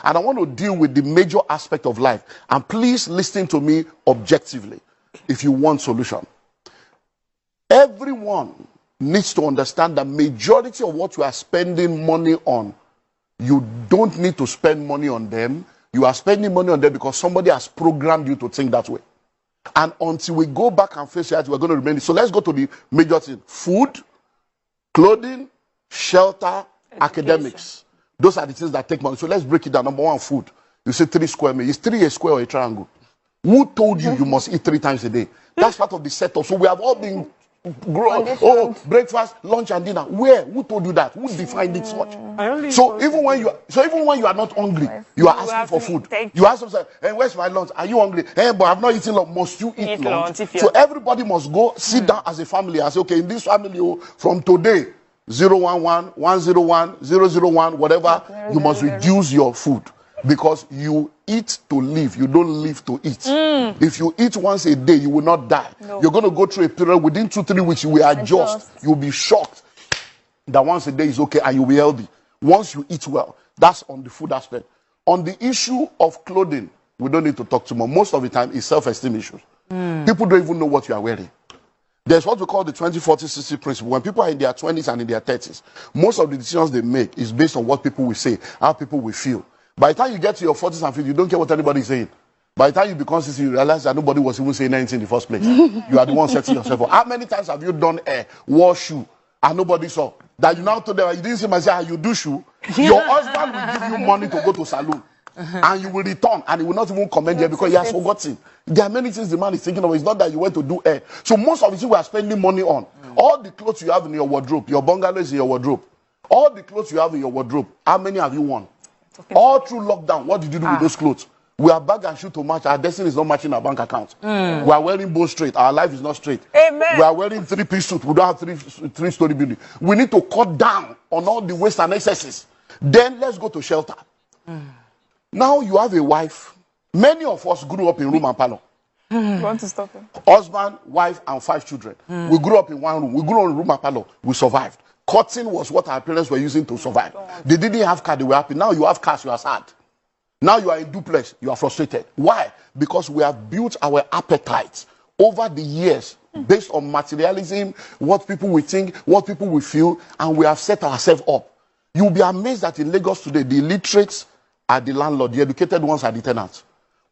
And I want to deal with the major aspect of life. And please listen to me objectively if you want solution. Everyone needs to understand that majority of what you are spending money on, you don't need to spend money on them. You are spending money on them because somebody has programmed you to think that way. And until we go back and face reality, we're going to remain. So let's go to the major thing. Food, clothing, shelter, academics. Those are the things that take money. So let's break it down. Number one, food. You say 3 square meters. Is 3 a square or a triangle? Who told you you must eat 3 times a day? That's part of the setup. So we have all been breakfast, lunch, and dinner. Where? Who told you that? Who defined it such? So even when you are not hungry, you are asking for food. You ask them, hey, where's my lunch? Are you hungry? Hey, but I've not eaten lunch. Must you eat lunch? So everybody must go sit down as a family and say, okay, in this family, from today, 011, 101, 001, whatever, you must reduce your food. Because you eat to live, you don't live to eat. If you eat once a day, you will not die. No. You're going to go through a period within 2-3 weeks, you will adjust. You'll be shocked that once a day is okay and you'll be healthy. Once you eat well, that's on the food aspect. On the issue of clothing, we don't need to talk too much. Most of the time, it's self-esteem issues. People don't even know what you are wearing. There's what we call the 20-40-60 principle. When people are in their 20s and in their 30s, most of the decisions they make is based on what people will say, how people will feel. By the time you get to your 40s and 50s, you don't care what anybody is saying. By the time you become 60, you realize that nobody was even saying anything in the first place. You are the one setting yourself up. How many times have you done hair, wore shoe, and nobody saw? That you now told them, you didn't see myself, you do shoe. Your husband will give you money to go to salon. And you will return, and he will not even commend you because he has forgotten. There are many things the man is thinking of. It's not that you went to do hair. So most of the things we are spending money on, all the clothes you have in your wardrobe, your bungalow is in your wardrobe. All the clothes you have in your wardrobe, how many have you won? All through lockdown, what did you do with those clothes? We are bag and shoe to match. Our destiny is not matching our bank account. We are wearing both straight. Our life is not straight. Amen. We are wearing 3-piece suit. We don't have three-story building. We need to cut down on all the waste and excesses. Then let's go to shelter. Now you have a wife. Many of us grew up in room and parlor. You want to stop him? Husband, wife, and 5 children. We grew up in one room. We grew up in room and parlor. We survived. Cutting was what our parents were using to survive. They didn't have car, they were happy. Now you have cars, you are sad. Now you are in duplex, you are frustrated. Why? Because we have built our appetites over the years based on materialism, what people will think, what people will feel, and we have set ourselves up. You'll be amazed that in Lagos today, the illiterates are the landlord, the educated ones are the tenants.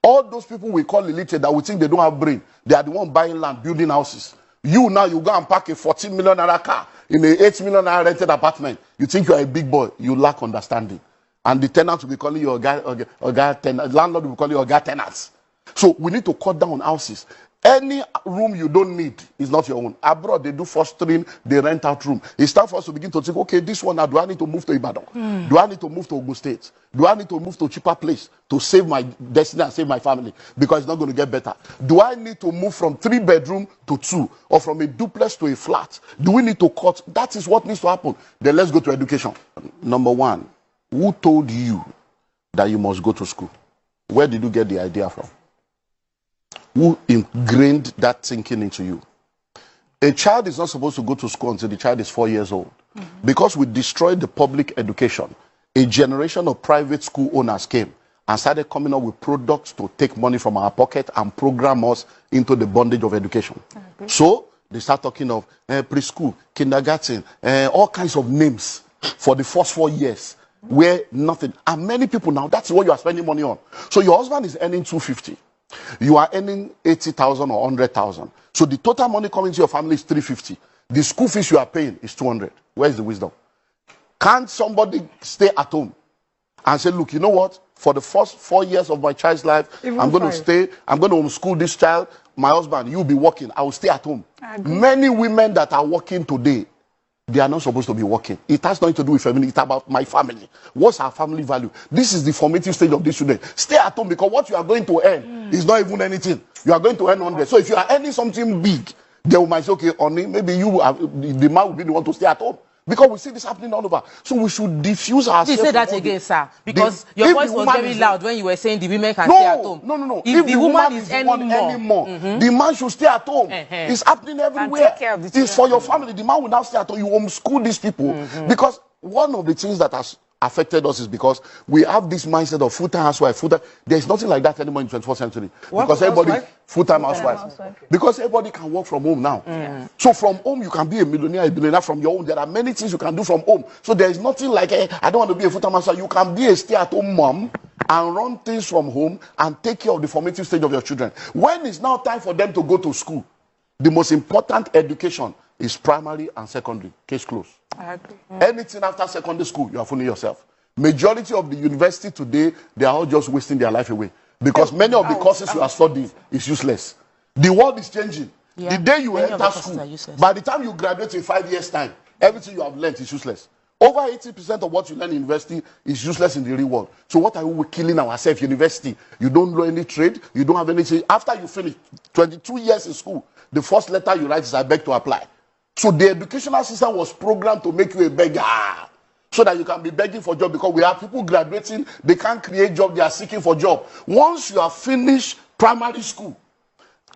All those people we call illiterate that we think they don't have brain, they are the ones buying land, building houses. You now, you go and park a 14 million naira car in a 8 million naira rented apartment. You think you are a big boy. You lack understanding. And the tenant will be calling you a guy tenant. Landlord will be calling you a guy tenants. So we need to cut down houses. Any room you don't need is not your own. Abroad, they do fostering, they rent out room. It's time for us to begin to think, okay, this one now, do I need to move to Ibadan? Do I need to move to Ogun State? Do I need to move to a cheaper place to save my destiny and save my family? Because it's not going to get better. Do I need to move from 3-bedroom to 2? Or from a duplex to a flat? Do we need to cut? That is what needs to happen. Then let's go to education. Number one, who told you that you must go to school? Where did you get the idea from? Who ingrained that thinking into you? A child is not supposed to go to school until the child is 4 years old. Because we destroyed the public education, a generation of private school owners came and started coming up with products to take money from our pocket and program us into the bondage of education. So they start talking of preschool, kindergarten, all kinds of names for the first 4 years where nothing. And many people now, that's what you are spending money on. So your husband is earning 250. You are earning 80,000 or 100,000. So the total money coming to your family is 350. The school fees you are paying is 200. Where is the wisdom? Can't somebody stay at home and say, look, you know what? For the first 4 years of my child's life, I'm going to stay. I'm going to homeschool this child. My husband, you'll be working. I will stay at home. Many women that are working today, they are not supposed to be working. It has nothing to do with family. It's about my family. What's our family value? This is the formative stage of this student. Stay at home because what you are going to earn is not even anything. You are going to earn 100. So if you are earning something big, they might say, okay, honey, maybe you have, the man will be the one to stay at home. Because we see this happening all over. So we should diffuse ourselves. You say that again, sir. Because your voice was very loud when you were saying the women can stay at home. No. If the woman is earning more, the man should stay at home. It's happening everywhere. Take care of the it's for your family. The man will now stay at home. You homeschool these people. Because one of the things that has affected us is because we have this mindset of full-time housewife, full-time. There's nothing like that anymore in 21st century. Because everybody, full-time housewife. Because everybody can work from home now. So from home, you can be a millionaire, a billionaire from your home. There are many things you can do from home. So there is nothing like, I don't want to be a full-time housewife. You can be a stay-at-home mom and run things from home and take care of the formative stage of your children. When it's now time for them to go to school, the most important education is primary and secondary. Case closed. I agree. Anything after secondary school, you are fooling yourself. Majority of the university today, they are all just wasting their life away. Because many of the courses you are studying is useless. The world is changing. The day you enter school, by the time you graduate in 5 years' time, everything you have learned is useless. Over 80% of what you learn in university is useless in the real world. So what are we killing ourselves? University, you don't know any trade, you don't have anything. After you finish 22 years in school, the first letter you write is I beg to apply. So the educational system was programmed to make you a beggar, so that you can be begging for job, because we have people graduating, they can't create job, they are seeking for job. Once you have finished primary school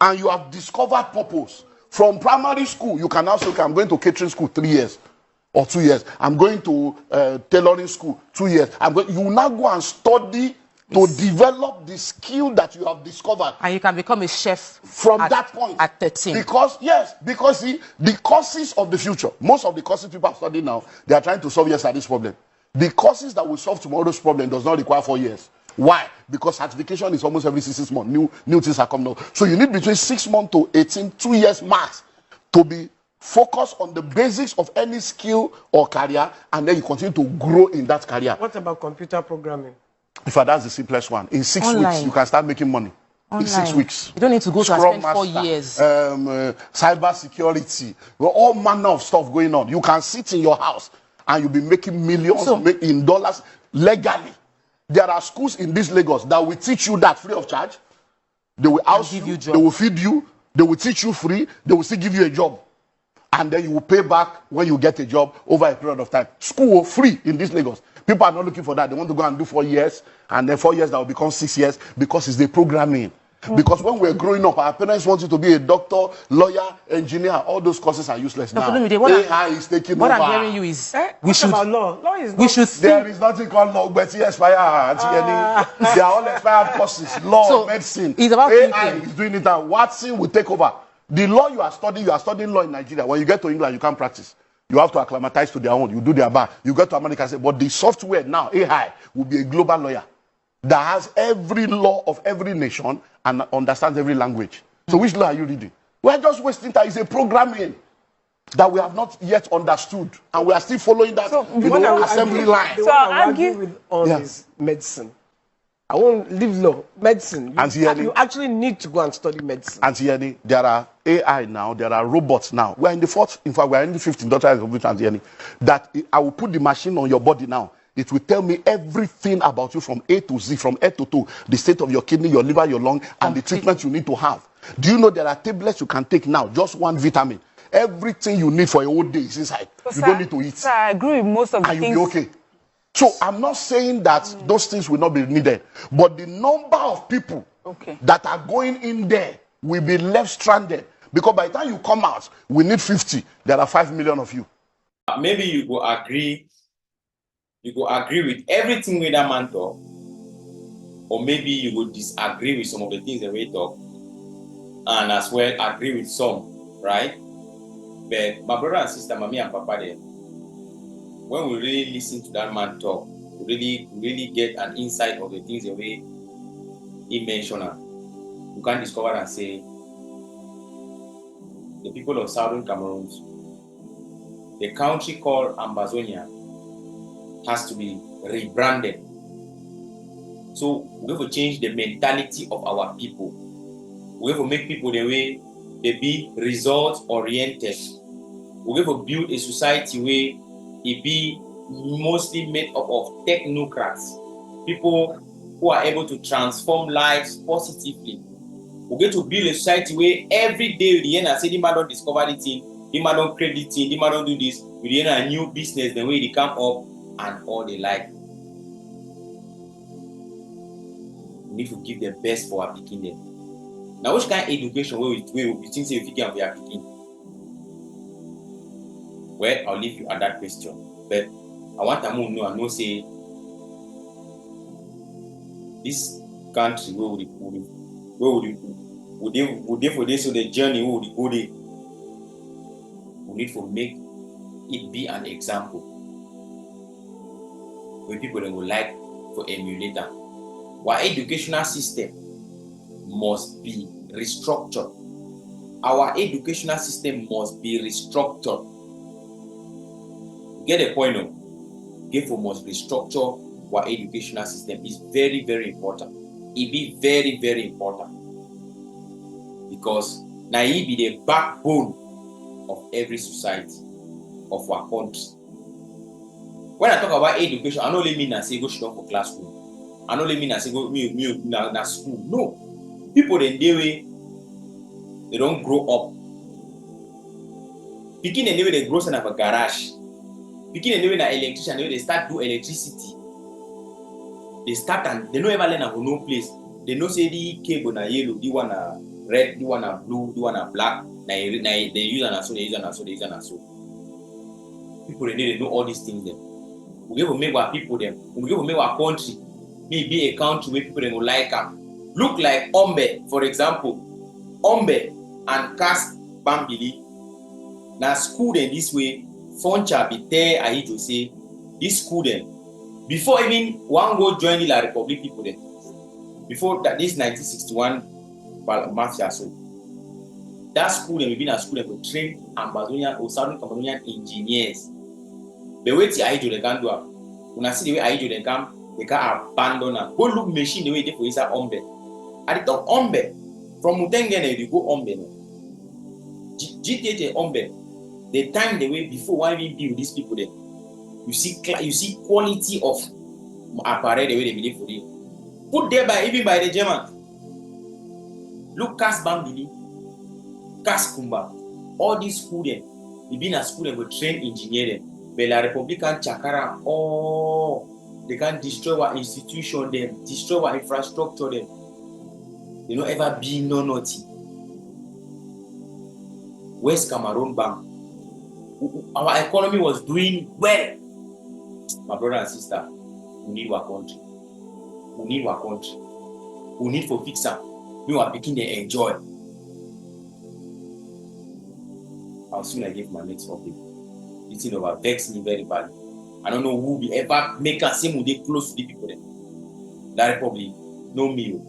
and you have discovered purpose, from primary school, you can now say, okay, I'm going to catering school 3 years or 2 years. I'm going to tailoring school 2 years. You will now go and study to develop the skill that you have discovered. And you can become a chef from that point. At 13. Because see, the courses of the future, most of the courses people are studying now, they are trying to solve yesterday's problem. The courses that will solve tomorrow's problem does not require 4 years. Why? Because certification is almost every 6 months. New things are coming out. So you need between 6 months to 18, 2 years max, to be focused on the basics of any skill or career, and then you continue to grow in that career. What about computer programming? In fact, that's the simplest one. In 6 weeks, you can start making money. In 6 weeks. You don't need to go to spend 4 years. Cyber security. All manner of stuff going on. You can sit in your house and you'll be making millions in dollars legally. There are schools in this Lagos that will teach you that free of charge. They will house you, they will feed you, they will teach you free, they will still give you a job. And then you will pay back when you get a job over a period of time. School free in this Lagos. People are not looking for that. They want to go and do 4 years, and then 4 years that will become 6 years, because it's the programming. Because when we're growing up, our parents want you to be a doctor, lawyer, engineer. All those courses are useless now. AI is taking over. What I'm hearing you is we should about law. Law is there is nothing called law, but it's expired. They are all expired courses. Law, medicine. It's about AI is doing it now. Watson will take over. The law you are studying law in Nigeria. When you get to England, you can't practice. You have to acclimatize to their own. You do their bar. You go to America and say, but the software now, AI, will be a global lawyer that has every law of every nation and understands every language. So which law are you reading? We're just wasting time. It's a programming that we have not yet understood. And we are still following that assembly line. So I argue with all this medicine. I won't leave law. Medicine. You actually need to go and study medicine. Auntie Yenny, there are AI now, there are robots now. We're in the fourth, in fact, we're in the 15th industrial revolution, Auntie Yenny, that I will put the machine on your body now. It will tell me everything about you from A to Z, from head to toe, the state of your kidney, your liver, your lung, and the treatment you need to have. Do you know there are tablets you can take now, just one vitamin? Everything you need for a whole day is inside. You don't need to eat. Sir, I agree with most of the things. And you'll be okay. So I'm not saying that those things will not be needed, but the number of people that are going in there will be left stranded, because by the time you come out, we need 50. There are 5 million of you. Maybe you go agree with everything with that man talk, or maybe you will disagree with some of the things that we talk, and as well agree with some, right? But my brother and sister, mommy and papa, there, when we really listen to that man talk, we really get an insight of the things the way he mentioned. You can discover and say the people of Southern Cameroon, the country called Ambazonia, has to be rebranded. So we have to change the mentality of our people. We have to make people the way they be result oriented. We have to build a society where it be mostly made up of technocrats, people who are able to transform lives positively. We're going to build a society where every day the end I say the man don't discover the thing, the man don't create the thing, the man don't do this, with the end a new business, the way they come up and all they like. We need to give the best for our picking them. Now, which kind of education where we think say we can be picking? Well, I'll leave you at that question. But I want to know and know say this country would they for this, so the journey would go there. We need to make it be an example where people will like to emulate that. Our educational system must be restructured. Our educational system must be restructured. Get the point now? Therefore, must restructure our educational system. Is very, very important. It be very, very important. Because now it be the backbone of every society, of our country. When I talk about education, I don't only mean I say go sit down for classroom. I don't only mean I say go na school. No. People in their way, they don't grow up. Picking in the way they grow in a garage. Picking in the way na electrician, the way they start do electricity. They start and they don't ever learn from no place. They know say the cable na yellow, the one na red, the one na blue, the one na black. They use and so, they use and so, they use and so. People they know all these things. Then we give to make our people them. We give to make our country maybe a country where people will like them. Look like Ombe, for example. Ombe and Cast Bambili. Now school them this way. Foncha be there. I to say this school them before even one go join the La Republic people then. Before that, this 1961 mafia so. That school them been a school that will train Ambazonian or Southern Cameroonian engineers. The way the Aijo they can do it. When I see the way Aijo they can abandon them. Go look machine the way they for inside Ombe. At the top Ombe, from Mutengene you go Ombe. GTT Ombe. The time the way before why we build these people there. You see quality of apparel the way they believe for you. Put there by even by the German. Look Kas Bambili, Kas Kumba. All these school there. They been a school that will train engineering. But La Republican Chakara, they can destroy our institution them, destroy our infrastructure them. They don't ever be no naughty. West Cameroon Bank. Our economy was doing well. My brother and sister, we need our country. We need our country. We need for fix up. We are beginning to enjoy. I'll soon I give my next topic. It's in over vex me very badly. I don't know who will ever make us seem they close to the people there. La Republic, no me.